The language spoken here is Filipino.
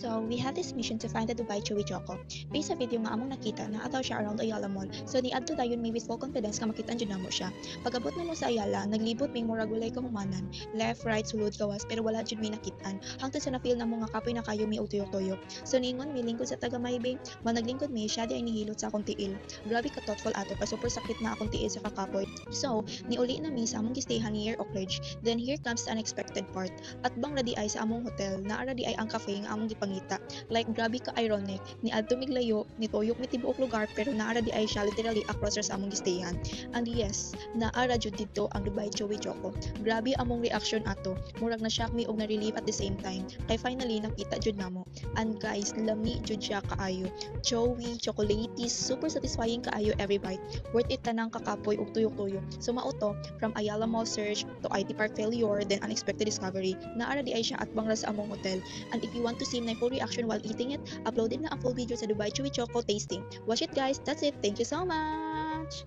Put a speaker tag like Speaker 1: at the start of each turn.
Speaker 1: So, we had this mission to find the Dubai Chewy Choco. Based sa video nga among nakita, naataw siya around Ayala Mall. So, niadto dayon may with full confidence nga makita dyan namo siya. Pag-abot na mo sa Ayala, naglibot may murag walay kahumanan. Left, right, sulod, gawas, pero wala dyan may nakitaan. Hangtod sa na-feel na mo nga kapoy na kayo may utuyok-tuyok. So, ningon may lingkod sa taga Maybe. Naglingkod may siya di ay nihilot sa akong tiil. Grabe ka thoughtful ato, pa super sakit na akong tiil sa kakapoy. So, niuli na mi sa among gistayhan ni Year Oak Ridge. Then here comes the unexpected part. At bang radi ay sa among hotel, naara di ay ang cafe nga among gipangita. Like grabe ka ironic, ni adto miglayo, ni toyok mi tibuok lugar pero naara di ay siya literally across sa among gistayhan. And yes, naara jud dito ang Dubai Chewy Choco. Grabe among reaction ato. Murag na shock mi og na relief at the same time. Kay finally nakita jud namo. And guys, lami jud siya kaayo. Chewy, chocolatey, super satisfying kaayo every bite. Worth it tanang kakapoy ug tuyok-tuyok. So mao to, from Ayala Mall search to IT Park failure, then unexpected discovery, naara di ay siya at bangra sa among hotel. And if you want to see my full reaction while eating it, uploaded na ang full video sa Dubai Chewy Choco tasting. Watch it guys, that's it. Thank you so much!